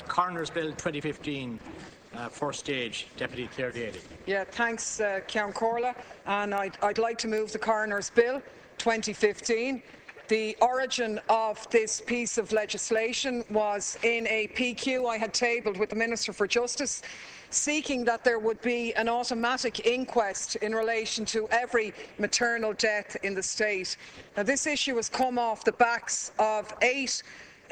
Coroners Bill 2015, first stage, Deputy Clare Daly. Yeah, thanks, Ceann Comhairle. And I'd like to move the Coroners Bill 2015. The origin of this piece of legislation was in a PQ I had tabled with the Minister for Justice, seeking that there would be an automatic inquest in relation to every maternal death in the state. Now, this issue has come off the backs of 8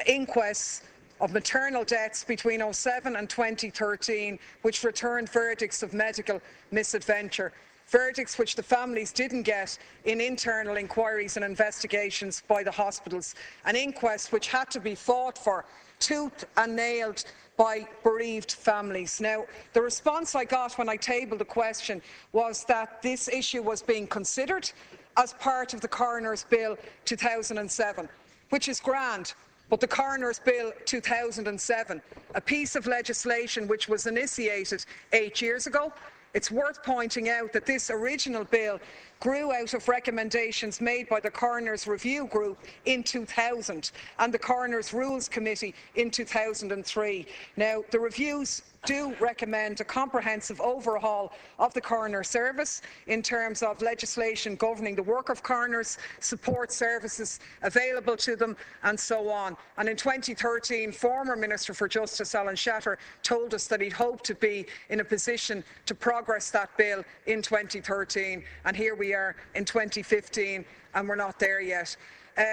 inquests of maternal deaths between 2007 and 2013, which returned verdicts of medical misadventure. Verdicts which the families didn't get in internal inquiries and investigations by the hospitals. An inquest which had to be fought for tooth and nailed by bereaved families. Now, the response I got when I tabled the question was that this issue was being considered as part of the Coroners Bill 2007, which is grand. But the Coroners Bill 2007, a piece of legislation which was initiated 8 years ago, it's worth pointing out that this original bill grew out of recommendations made by the Coroners Review Group in 2000 and the Coroners Rules Committee in 2003. Now, the reviews do recommend a comprehensive overhaul of the coroner service in terms of legislation governing the work of coroners, support services available to them, and so on. And in 2013, former Minister for Justice Alan Shatter told us that he'd hoped to be in a position to progress that bill in 2013, and here we are in 2015 and we're not there yet.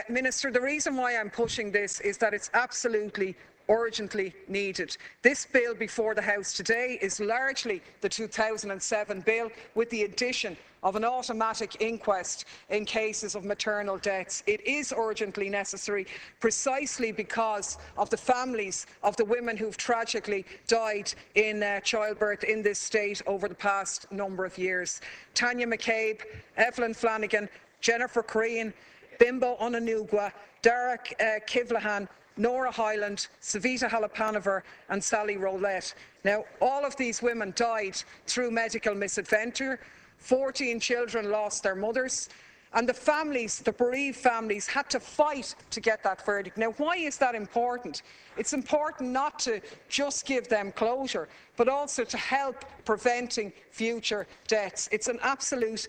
Minister, the reason why I'm pushing this is that it's absolutely urgently needed. This bill before the House today is largely the 2007 bill, with the addition of an automatic inquest in cases of maternal deaths. It is urgently necessary precisely because of the families of the women who've tragically died in childbirth in this state over the past number of years. Tanya McCabe, Evelyn Flanagan, Jennifer Crean, Bimbo Onanugwa, Derek Kivlahan, Nora Hyland, Savita Halappanavar and Sally Rowlett. Now, all of these women died through medical misadventure. 14 children lost their mothers. And the families, the bereaved families, had to fight to get that verdict. Now, why is that important? It's important not to just give them closure, but also to help preventing future deaths. It's an absolute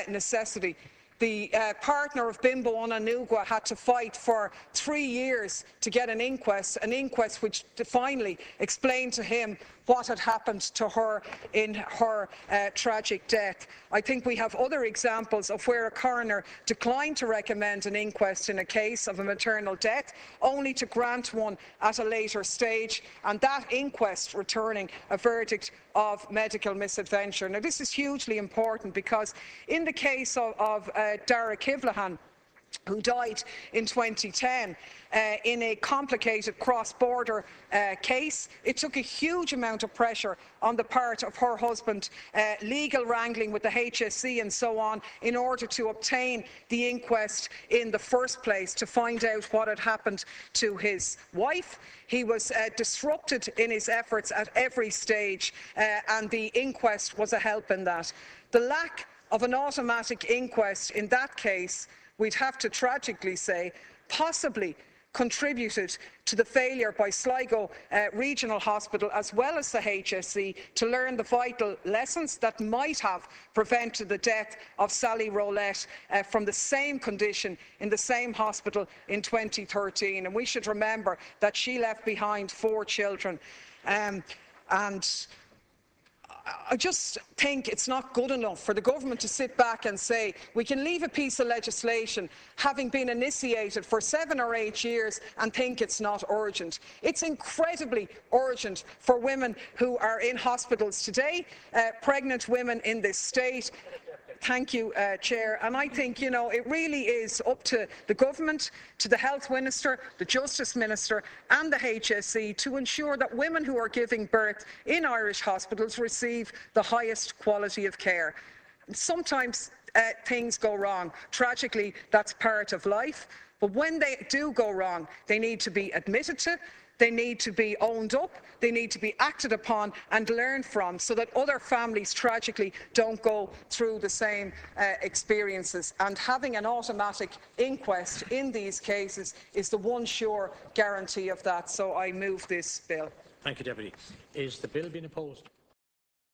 necessity. The partner of Bimbo Onanugwa had to fight for 3 years to get an inquest which finally explained to him what had happened to her in her tragic death. I think we have other examples of where a coroner declined to recommend an inquest in a case of a maternal death, only to grant one at a later stage, and that inquest returning a verdict of medical misadventure. Now, this is hugely important because in the case of Dara Kivlahan, who died in 2010 in a complicated cross-border case, it took a huge amount of pressure on the part of her husband, legal wrangling with the HSE and so on, in order to obtain the inquest in the first place to find out what had happened to his wife. He was disrupted in his efforts at every stage, and the inquest was a help in that. The lack of an automatic inquest in that case, we'd have to tragically say, possibly contributed to the failure by Sligo Regional Hospital as well as the HSE to learn the vital lessons that might have prevented the death of Sally Rowlett from the same condition in the same hospital in 2013. And we should remember that she left behind 4 children. And I just think it's not good enough for the government to sit back and say we can leave a piece of legislation having been initiated for 7 or 8 years and think it's not urgent. It's incredibly urgent for women who are in hospitals today, pregnant women in this state. Thank you, Chair. And I think, it really is up to the Government, to the Health Minister, the Justice Minister and the HSE to ensure that women who are giving birth in Irish hospitals receive the highest quality of care. And sometimes things go wrong. Tragically, that's part of life. But when they do go wrong, they need to be admitted to, they need to be owned up, they need to be acted upon and learned from, so that other families tragically don't go through the same experiences. And having an automatic inquest in these cases is the one sure guarantee of that. So I move this bill. Thank you, Deputy. Is the bill being opposed?